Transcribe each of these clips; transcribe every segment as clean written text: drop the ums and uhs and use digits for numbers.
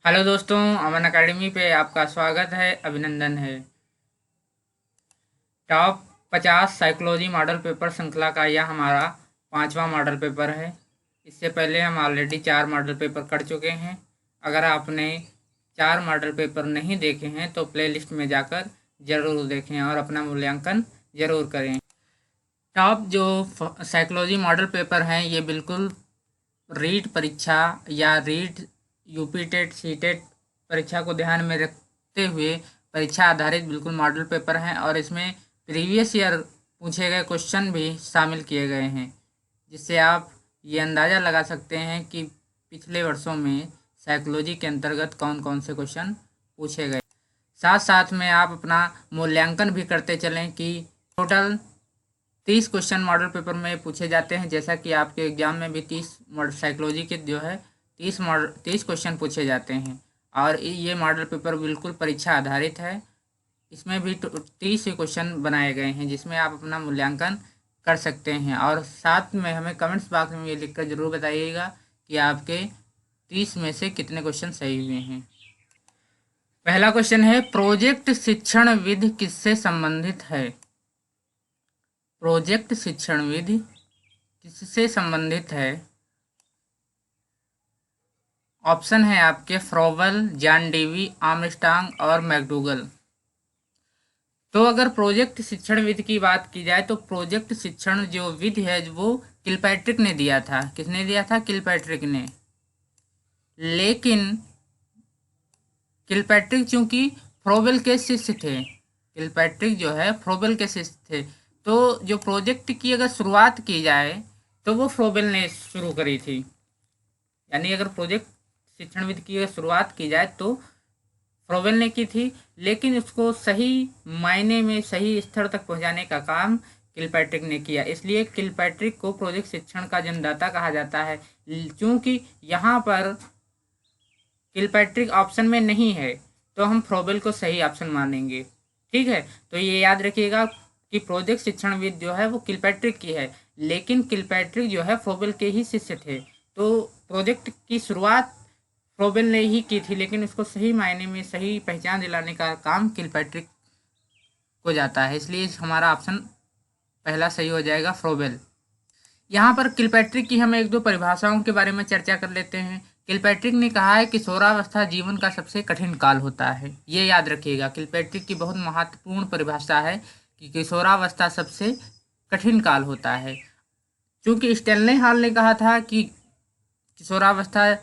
Hello दोस्तों, अमन academy पे आपका स्वागत है, अभिनंदन है। टॉप 50 साइकोलॉजी मॉडल पेपर श्रृंखला का यह हमारा 5वां मॉडल पेपर है। इससे पहले हम ऑलरेडी 4 मॉडल पेपर कर चुके हैं। अगर आपने 4 मॉडल पेपर नहीं देखे हैं तो प्लेलिस्ट में जाकर ज़रूर देखें और अपना मूल्यांकन ज़रूर करें। टॉप जो साइकोलॉजी मॉडल पेपर हैं ये बिल्कुल रीट परीक्षा या REET UP TET C TET परीक्षा को ध्यान में रखते हुए परीक्षा आधारित बिल्कुल मॉडल पेपर हैं और इसमें प्रीवियस ईयर पूछे गए क्वेश्चन भी शामिल किए गए हैं, जिससे आप ये अंदाज़ा लगा सकते हैं कि पिछले वर्षों में साइकोलॉजी के अंतर्गत कौन कौन से क्वेश्चन पूछे गए। साथ साथ में आप अपना मूल्यांकन भी करते चलें कि टोटल 30 क्वेश्चन मॉडल पेपर में पूछे जाते हैं। जैसा कि आपके एग्जाम में भी 30 साइकोलॉजी के जो है 30 क्वेश्चन पूछे जाते हैं और ये मॉडल पेपर बिल्कुल परीक्षा आधारित है। इसमें भी 30 क्वेश्चन बनाए गए हैं जिसमें आप अपना मूल्यांकन कर सकते हैं और साथ में हमें कमेंट्स बॉक्स में ये लिखकर ज़रूर बताइएगा कि आपके 30 में से कितने क्वेश्चन सही हुए हैं। पहला क्वेश्चन है, प्रोजेक्ट शिक्षण विधि किससे संबंधित है? प्रोजेक्ट शिक्षण विधि किससे संबंधित है? ऑप्शन है आपके फ्रोबल, जॉन डेवी, आर्मस्ट्रांग और मैकडूगल। तो अगर प्रोजेक्ट शिक्षण विधि की बात की जाए तो प्रोजेक्ट शिक्षण जो विधि है वो किलपैट्रिक ने दिया था। किसने दिया था? किलपैट्रिक ने। लेकिन किलपैट्रिक चूंकि फ्रोबेल के शिष्य थे, किलपैट्रिक जो है फ्रोबेल के शिष्य थे, तो जो प्रोजेक्ट की अगर शुरुआत की जाए तो वो फ्रोबेल ने शुरू करी थी। यानी अगर प्रोजेक्ट शिक्षण विधि की अगर शुरुआत की जाए तो फ्रोबेल ने की थी, लेकिन उसको सही मायने में सही स्तर तक पहुंचाने का काम किलपैट्रिक ने किया। इसलिए किलपैट्रिक को प्रोजेक्ट शिक्षण का जन्मदाता कहा जाता है। क्योंकि यहाँ पर किलपैट्रिक ऑप्शन में नहीं है तो हम फ्रोबेल को सही ऑप्शन मानेंगे। ठीक है, तो ये याद रखिएगा कि प्रोजेक्ट शिक्षण विधि जो है वो किलपैट्रिक की है, लेकिन किलपैट्रिक जो है फ्रोबेल के ही शिष्य थे। तो प्रोजेक्ट की शुरुआत फ्रोबेल ने ही की थी, लेकिन उसको सही मायने में सही पहचान दिलाने का काम किलपैट्रिक को जाता है। इसलिए हमारा ऑप्शन पहला सही हो जाएगा, फ्रोबेल। यहाँ पर किलपैट्रिक की हम एक दो परिभाषाओं के बारे में चर्चा कर लेते हैं। किलपैट्रिक ने कहा है कि किशोरावस्था जीवन का सबसे कठिन काल होता है। ये याद रखिएगा, किलपैट्रिक की बहुत महत्वपूर्ण परिभाषा है कि किशोरावस्था सबसे कठिन काल होता है। क्योंकि स्टैनले हॉल ने कहा था कि किशोरावस्था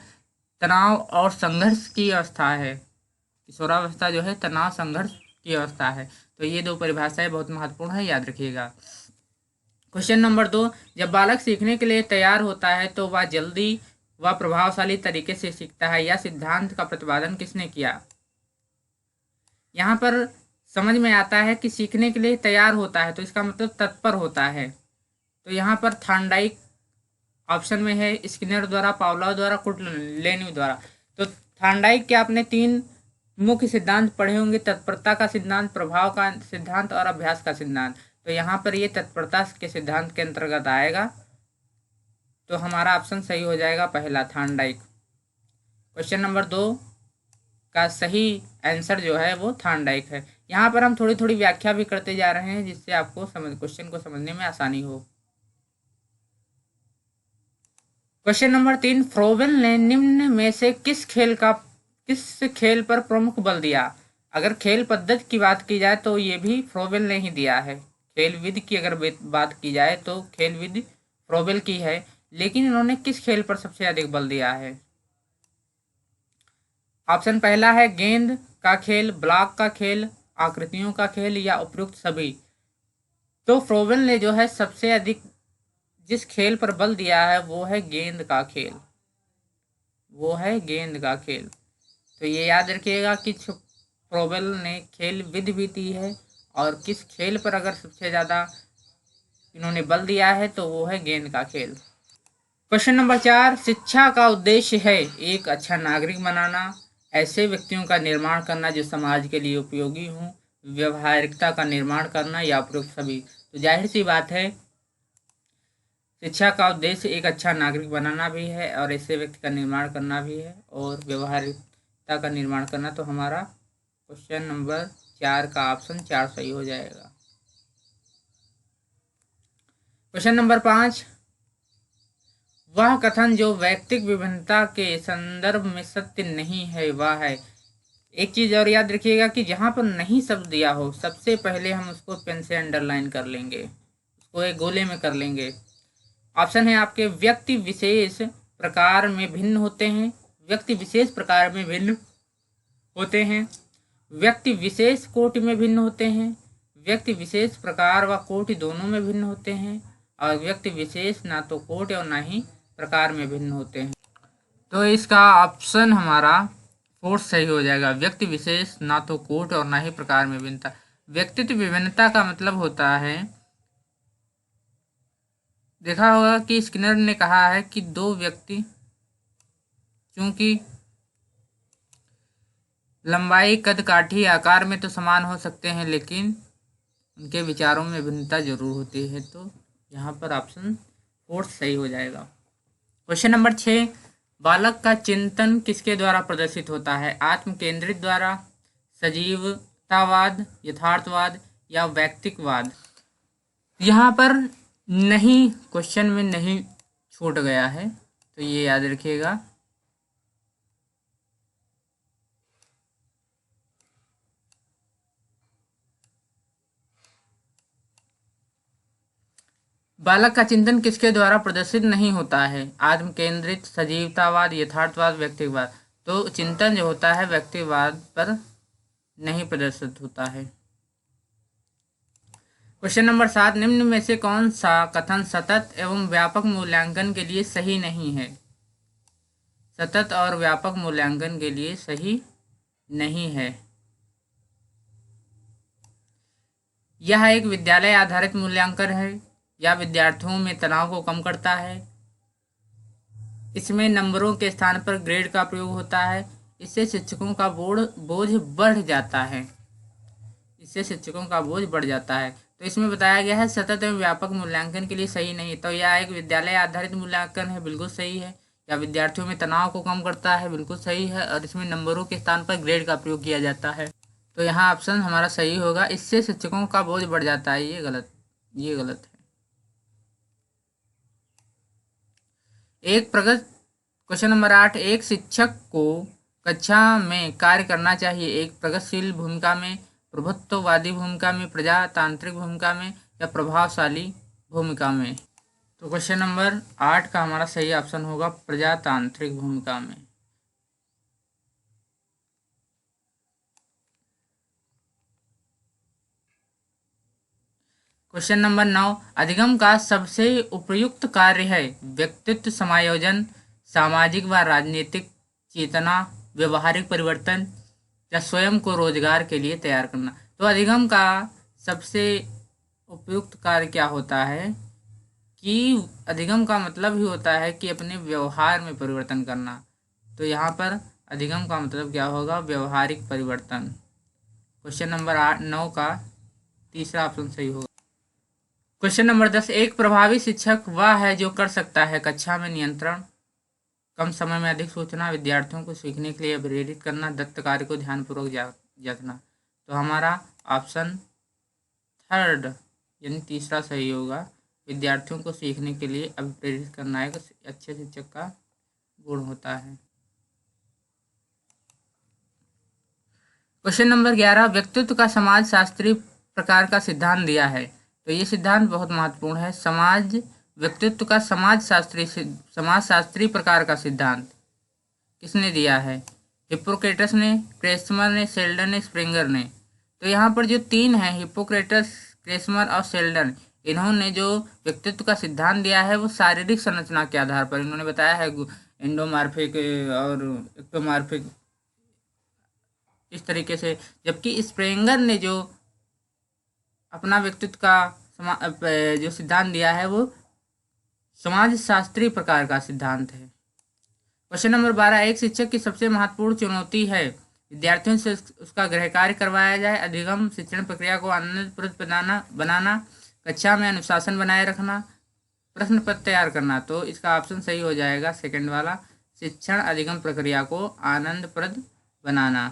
तनाव और संघर्ष की अवस्था है। किशोरावस्था जो है तनाव संघर्ष की अवस्था है। तो ये दो परिभाषाएं बहुत महत्वपूर्ण है, याद रखिएगा। क्वेश्चन नंबर 2, जब बालक सीखने के लिए तैयार होता है तो वह जल्दी व प्रभावशाली तरीके से सीखता है। यह सिद्धांत का प्रतिपादन किसने किया? यहाँ पर समझ में आता है कि सीखने के लिए तैयार होता है तो इसका मतलब तत्पर होता है। तो यहाँ पर थॉर्नडाइक ऑप्शन में है, स्किनर द्वारा, पावलोव द्वारा, कुटलेनी द्वारा। तो थॉर्नडाइक के आपने 3 मुख्य सिद्धांत पढ़े होंगे, तत्परता का सिद्धांत, प्रभाव का सिद्धांत और अभ्यास का सिद्धांत। तो यहाँ पर ये तत्परता के सिद्धांत के अंतर्गत आएगा, तो हमारा ऑप्शन सही हो जाएगा पहला, थॉर्नडाइक। क्वेश्चन नंबर 2 का सही आंसर जो है वो थॉर्नडाइक है। यहाँ पर हम थोड़ी थोड़ी व्याख्या भी करते जा रहे हैं जिससे आपको क्वेश्चन को समझने में आसानी हो। क्वेश्चन नंबर 3, फ्रोबेल ने निम्न में से किस खेल पर प्रमुख बल दिया? अगर खेल पद्धति की बात की जाए तो ये भी फ्रोबेल ने ही दिया है। खेल विधि की अगर बात की जाए तो खेल विधि फ्रोबेल की है, लेकिन इन्होंने किस खेल पर सबसे अधिक बल दिया है? ऑप्शन पहला है गेंद का खेल, ब्लॉक का खेल, आकृतियों का खेल या उपयुक्त सभी। तो फ्रोबेल ने जो है सबसे अधिक जिस खेल पर बल दिया है वो है गेंद का खेल, वो है गेंद का खेल। तो ये याद रखिएगा कि फ्रोबेल ने खेल विधि भी दी है और किस खेल पर अगर सबसे ज़्यादा इन्होंने बल दिया है तो वो है गेंद का खेल। क्वेश्चन नंबर 4, शिक्षा का उद्देश्य है एक अच्छा नागरिक बनाना, ऐसे व्यक्तियों का निर्माण करना जो समाज के लिए उपयोगी हों, व्यवहारिकता का निर्माण करना या उपयुक्त सभी। तो जाहिर सी बात है शिक्षा का उद्देश्य एक अच्छा नागरिक बनाना भी है और ऐसे व्यक्ति का निर्माण करना भी है और व्यवहारिक विविधता का निर्माण करना। तो हमारा क्वेश्चन नंबर 4 का ऑप्शन 4 सही हो जाएगा। क्वेश्चन नंबर 5, वह कथन जो व्यक्तिक विभिन्नता के संदर्भ में सत्य नहीं है वह है। एक चीज और याद रखिएगा कि जहां पर नहीं शब्द दिया हो सबसे पहले हम उसको पेन से अंडरलाइन कर लेंगे, उसको एक गोले में कर लेंगे। ऑप्शन है आपके, व्यक्ति विशेष प्रकार में भिन्न होते हैं, व्यक्ति विशेष प्रकार में भिन्न होते हैं, व्यक्ति विशेष कोटि में भिन्न होते हैं, व्यक्ति विशेष प्रकार व कोटि दोनों में भिन्न होते हैं, और व्यक्ति विशेष ना तो कोटि और ना ही प्रकार में भिन्न होते हैं। तो इसका ऑप्शन हमारा 4 सही हो जाएगा। व्यक्ति विशेष ना तो कोटि और ना ही प्रकार में भिन्नता। व्यक्तित्व विभिन्नता का मतलब होता है, देखा होगा कि स्किनर ने कहा है कि दो व्यक्ति चूंकि लंबाई, कद, काठी, आकार में तो समान हो सकते हैं लेकिन उनके विचारों में भिन्नता जरूर होती है। तो यहाँ पर ऑप्शन 4 सही हो जाएगा। क्वेश्चन नंबर 6, बालक का चिंतन किसके द्वारा प्रदर्शित होता है? आत्म केंद्रित द्वारा, सजीवतावाद, यथार्थवाद या वैयक्तिकवाद? यहाँ पर नहीं, क्वेश्चन में नहीं छूट गया है तो ये याद रखिएगा। बालक का चिंतन किसके द्वारा प्रदर्शित नहीं होता है? आत्म केंद्रित, सजीवतावाद, यथार्थवाद, व्यक्तिवाद। तो चिंतन जो होता है व्यक्तिवाद पर नहीं प्रदर्शित होता है। क्वेश्चन नंबर 7, निम्न में से कौन सा कथन सतत एवं व्यापक मूल्यांकन के लिए सही नहीं है? सतत और व्यापक मूल्यांकन के लिए सही नहीं है। यह एक विद्यालय आधारित मूल्यांकन है या विद्यार्थियों में तनाव को कम करता है। इसमें नंबरों के स्थान पर ग्रेड का प्रयोग होता है। इससे शिक्षकों का बोझ बढ़ जाता है। इससे शिक्षकों का बोझ बढ़ जाता है। तो इसमें बताया गया है सतत एवं व्यापक मूल्यांकन के लिए सही नहीं है। तो यह एक विद्यालय आधारित मूल्यांकन है, बिल्कुल सही है। या विद्यार्थियों में तनाव को कम करता है, बिल्कुल सही है। और इसमें नंबरों के स्थान पर ग्रेड का प्रयोग किया जाता है। तो यहाँ ऑप्शन हमारा सही होगा। इससे शिक्षकों का बोझ बढ़ जाता है, ये गलत है। क्वेश्चन नंबर 8, एक शिक्षक को कक्षा में कार्य करना चाहिए एक प्रगतिशील भूमिका में, प्रभुत्ववादी भूमिका में, प्रजातांत्रिक भूमिका में या प्रभावशाली भूमिका में? तो क्वेश्चन नंबर 8 का हमारा सही ऑप्शन होगा प्रजातांत्रिक भूमिका में। क्वेश्चन नंबर 9, अधिगम का सबसे उपयुक्त कार्य है व्यक्तित्व समायोजन, सामाजिक व राजनीतिक चेतना, व्यवहारिक परिवर्तन या स्वयं को रोजगार के लिए तैयार करना? तो अधिगम का सबसे उपयुक्त कार्य क्या होता है कि अधिगम का मतलब ही होता है कि अपने व्यवहार में परिवर्तन करना। तो यहाँ पर अधिगम का मतलब क्या होगा? व्यवहारिक परिवर्तन। क्वेश्चन नंबर 9 का तीसरा ऑप्शन सही होगा। क्वेश्चन नंबर 10, एक प्रभावी शिक्षक वह है जो कर सकता है कक्षा में नियंत्रण, कम समय में अधिक सूचना, विद्यार्थियों को सीखने के लिए प्रेरित करना, दत्त कार्य को ध्यानपूर्वक जांचना। तो हमारा ऑप्शन 3 यानी तीसरा सही होगा। विद्यार्थियों को सीखने के लिए अभिप्रेरित करना एक अच्छे शिक्षक का गुण होता है। क्वेश्चन नंबर 11, व्यक्तित्व का समाज शास्त्रीय प्रकार का सिद्धांत दिया है। तो ये सिद्धांत बहुत महत्वपूर्ण है। व्यक्तित्व का समाज शास्त्रीय प्रकार का सिद्धांत किसने दिया है? हिप्पोक्रेटस ने, क्रेसमर ने, शेल्डन ने, स्प्रिंगर ने। तो यहाँ पर जो 3 हैं, हिप्पोक्रेटस, क्रेसमर और शेल्डन, इन्होंने जो व्यक्तित्व का सिद्धांत दिया है वो शारीरिक संरचना के आधार पर इन्होंने बताया है, एंडोमार्फिक और एक्टोमार्फिक, इस तरीके से। जबकि स्प्रेंगर ने जो अपना व्यक्तित्व का जो सिद्धांत दिया है वो समाज शास्त्रीय प्रकार का सिद्धांत है। क्वेश्चन नंबर 12, एक शिक्षक की सबसे महत्वपूर्ण चुनौती है विद्यार्थियों से उसका गृह कार्य करवाया जाए, अधिगम शिक्षण प्रक्रिया को आनंदप्रद बनाना, कक्षा में अनुशासन बनाए रखना, प्रश्न पत्र तैयार करना। तो इसका ऑप्शन सही हो जाएगा सेकंड वाला, शिक्षण अधिगम प्रक्रिया को आनंदप्रद बनाना।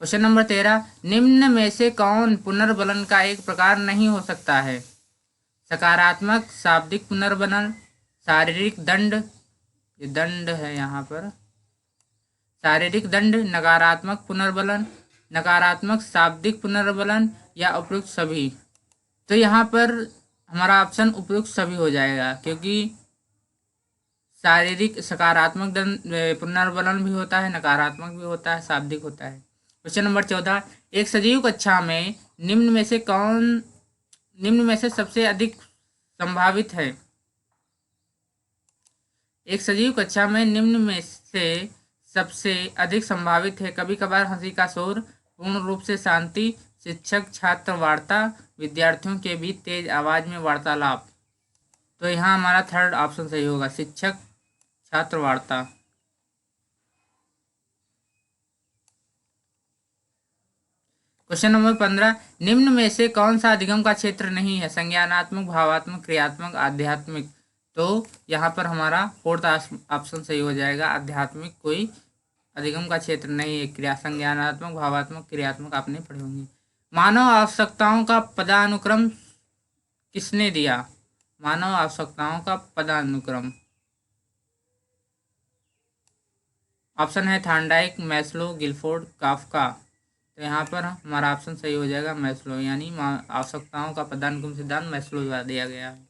क्वेश्चन नंबर 13, निम्न में से कौन पुनर्बलन का एक प्रकार नहीं हो सकता है? सकारात्मक शाब्दिक पुनर्बलन, शारीरिक दंड, ये दंड है यहाँ पर, शारीरिक दंड, नकारात्मक पुनर्बलन, नकारात्मक शाब्दिक पुनर्बलन या उपयुक्त सभी। तो यहाँ पर हमारा ऑप्शन उपयुक्त सभी हो जाएगा, क्योंकि शारीरिक सकारात्मक दंड पुनर्बलन भी होता है, नकारात्मक भी होता है, शाब्दिक होता है। क्वेश्चन नंबर 14, एक सजीव कक्षा में निम्न में से सबसे अधिक संभावित है? एक सजीव कक्षा में निम्न में से सबसे अधिक संभावित है: कभी कभार हंसी का शोर, पूर्ण रूप से शांति, शिक्षक छात्र वार्ता, विद्यार्थियों के बीच तेज आवाज में वार्तालाप। तो यहाँ हमारा थर्ड ऑप्शन सही होगा, शिक्षक छात्र वार्ता। क्वेश्चन नंबर 15, निम्न में से कौन सा अधिगम का क्षेत्र नहीं है? संज्ञानात्मक, भावात्मक, क्रियात्मक, आध्यात्मिक। तो यहाँ पर हमारा फोर्थ ऑप्शन सही हो जाएगा, आध्यात्मिक कोई अधिगम का क्षेत्र नहीं है। क्रिया संज्ञानात्मक, भावात्मक, क्रियात्मक आपने पढ़े होंगे। मानव आवश्यकताओं का पदानुक्रम किसने दिया? मानव आवश्यकताओं का पदानुक्रम, ऑप्शन है थॉर्नडाइक, मैस्लो, गिलफोर्ड, काफ्का। तो यहाँ पर हमारा ऑप्शन सही हो जाएगा मैस्लो, यानी आवश्यकताओं का पदानुक्रम सिद्धांत मैस्लो द्वारा दिया गया है।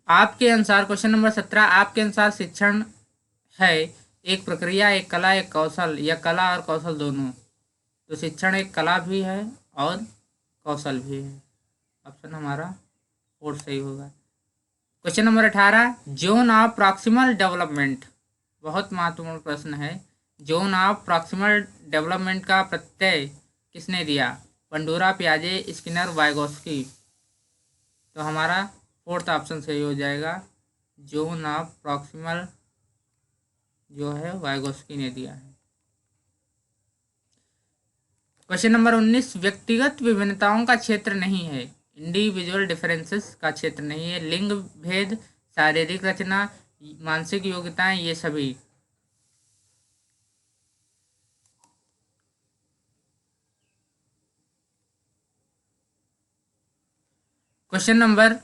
आपके अनुसार क्वेश्चन नंबर 17, आपके अनुसार शिक्षण है एक प्रक्रिया, एक कला, एक कौशल, या कला और कौशल दोनों? तो शिक्षण एक कला भी है और कौशल भी है। ऑप्शन हमारा फोर्थ सही होगा। Question number 18, zone of proximal development, बहुत महत्वपूर्ण प्रश्न है। जोन ऑफ प्रॉक्सिमल डेवलपमेंट का प्रत्यय किसने दिया? पंडोरा, पियाजे, स्किनर, वाइगोस्की। तो हमारा फोर्थ ऑप्शन सही हो जाएगा, जोन ऑफ प्रॉक्सिमल जो है वाइगोस्की ने दिया है। क्वेश्चन नंबर 19, व्यक्तिगत विभिन्नताओं का क्षेत्र नहीं है, इंडिविजुअल डिफरेंसेस का क्षेत्र नहीं है, लिंग भेद, शारीरिक रचना, मानसिक योग्यताएं, ये सभी। क्वेश्चन नंबर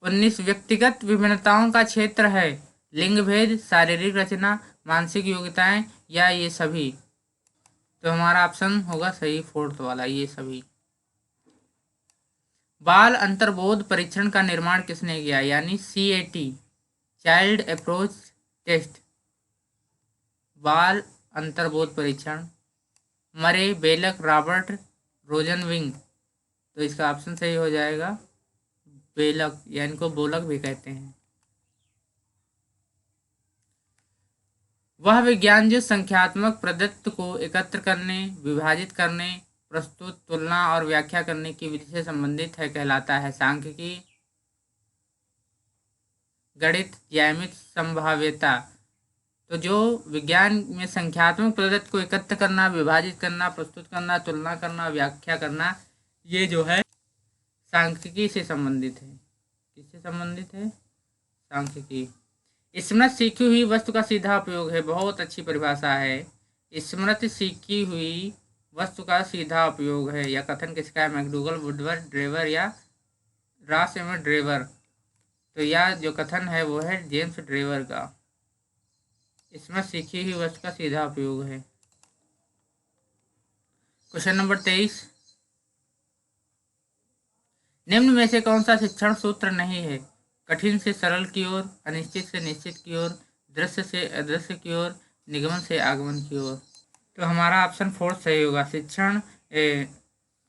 19, व्यक्तिगत विभिन्नताओं का क्षेत्र है, लिंग भेद, शारीरिक रचना, मानसिक योग्यताएं या ये सभी। तो हमारा ऑप्शन होगा सही फोर्थ वाला, ये सभी। बाल अंतर्बोध परीक्षण का निर्माण किसने किया? यानी CAT, चाइल्ड अप्रोच टेस्ट, बाल अंतर्बोध परीक्षण, मरे, बेलक, रॉबर्ट रोजनविंग। तो इसका ऑप्शन सही हो जाएगा बेलक, या इनको बोलक भी कहते हैं। वह विज्ञान जो संख्यात्मक प्रदत्त को एकत्र करने, विभाजित करने, प्रस्तुत, तुलना और व्याख्या करने की विधि से संबंधित है कहलाता है सांख्यिकी, गणित, ज्यामिति, संभाव्यता। तो जो विज्ञान में संख्यात्मक प्रदत्त को एकत्र करना, विभाजित करना, प्रस्तुत करना, तुलना करना, व्याख्या करना, ये जो है सांख्यिकी से संबंधित है। किससे संबंधित है? सांख्यिकी। स्मृति सीखी हुई वस्तु का सीधा उपयोग है, बहुत अच्छी परिभाषा है। स्मृति सीखी हुई वस्तु का सीधा उपयोग है, यह कथन किसका है? मैकडूगल, वुडवर्ड, ड्रेवर या रॉस एवं ड्रेवर। तो यह जो कथन है वो है जेम्स ड्रेवर का। इसमें सीखी हुई वस्तु का सीधा उपयोग है। क्वेश्चन नंबर 23, निम्न में से कौन सा शिक्षण सूत्र नहीं है? कठिन से सरल की ओर, अनिश्चित से निश्चित की ओर, दृश्य से अदृश्य की ओर, निगमन से आगमन की ओर। तो हमारा ऑप्शन फोर्थ सही होगा, शिक्षण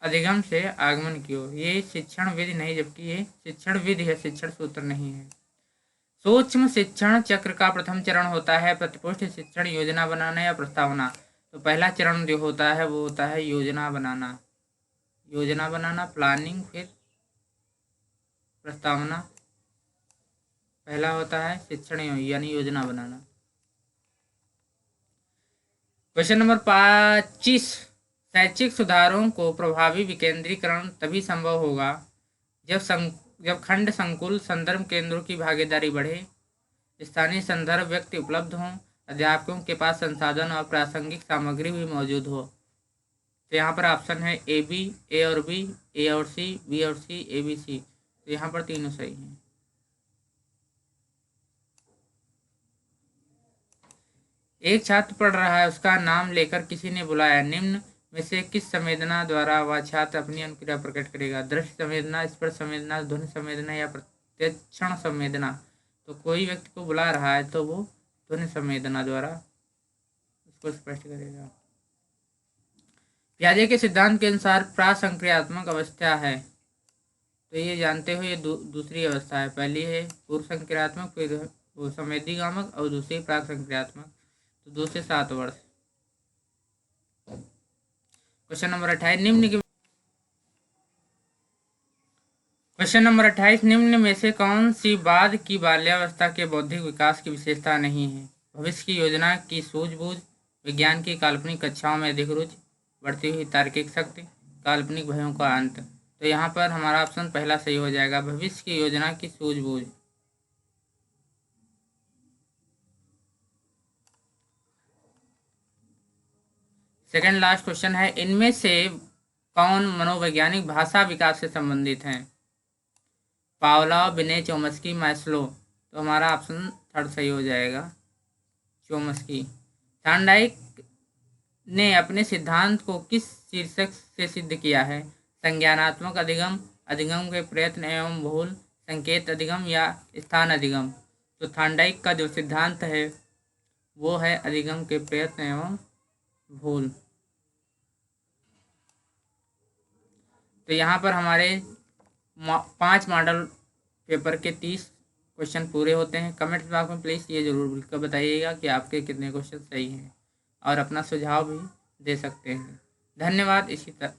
अधिगम से आगमन की ओर। ये शिक्षण विधि नहीं, जबकि ये शिक्षण विधि है, शिक्षण सूत्र नहीं है। सूक्ष्म शिक्षण चक्र का प्रथम चरण होता है प्रतिपुष्टि शिक्षण, योजना बनाना या प्रस्तावना। तो पहला चरण जो होता है वो होता है योजना बनाना, योजना बनाना, प्लानिंग, फिर प्रस्तावना। पहला होता है शिक्षण यानी योजना बनाना। क्वेश्चन नंबर 25, शैक्षिक सुधारों को प्रभावी विकेंद्रीकरण तभी संभव होगा जब खंड संकुल संदर्भ केंद्रों की भागीदारी बढ़े, स्थानीय संदर्भ व्यक्ति उपलब्ध हों, अध्यापकों के पास संसाधन और प्रासंगिक सामग्री भी मौजूद हो। तो यहाँ पर ऑप्शन है ए बी, ए और बी, ए और सी, बी और सी, ए बी सी। तो यहाँ पर तीनों सही हैं। एक छात्र पढ़ रहा है, उसका नाम लेकर किसी ने बुलाया। निम्न में से किस संवेदना द्वारा वह छात्र अपनी अनुक्रिया प्रकट करेगा? दृश्य संवेदना, स्पर्श संवेदना, ध्वनि संवेदना या प्रत्यक्षण संवेदना? तो कोई व्यक्ति को बुला रहा है तो वो ध्वनि संवेदना द्वारा उसको स्पष्ट करेगा। पियाजे के सिद्धांत के अनुसार प्रासंक्रियात्मक अवस्था है, तो ये जानते हो ये दूसरी अवस्था है। पहली है पूर्व संक्रियात्मक, फिर वो संवेदीगामक और दूसरी प्राक संक्रियात्मक। तो 2 से 7 वर्ष। क्वेश्चन नंबर 28 निम्न में से कौन सी बाद की बाल्यावस्था के बौद्धिक विकास की विशेषता नहीं है? भविष्य की योजना की सूझबूझ, विज्ञान की काल्पनिक कक्षाओं में अधिक रुचि, बढ़ती हुई तार्किक शक्ति, काल्पनिक भयों का अंत। तो यहाँ पर हमारा ऑप्शन पहला सही हो जाएगा, भविष्य की योजना की सूझबूझ। सेकंड लास्ट क्वेश्चन है, इनमें से कौन मनोवैज्ञानिक भाषा विकास से संबंधित हैं? पावलोव, बिने, चोम्स्की, मैस्लो। तो हमारा ऑप्शन थर्ड सही हो जाएगा, चोम्स्की। थॉर्नडाइक ने अपने सिद्धांत को किस शीर्षक से सिद्ध किया है? संज्ञानात्मक अधिगम, अधिगम के प्रयत्न एवं भूल, संकेत अधिगम या स्थान अधिगम? तो थॉर्नडाइक का जो सिद्धांत है वो है अधिगम के प्रयत्न एवं भूल। तो यहाँ पर हमारे 5 मॉडल पेपर के 30 क्वेश्चन पूरे होते हैं। कमेंट बॉक्स में प्लीज़ ये जरूर लिखकर बताइएगा कि आपके कितने क्वेश्चन सही हैं, और अपना सुझाव भी दे सकते हैं। धन्यवाद। इसी तरह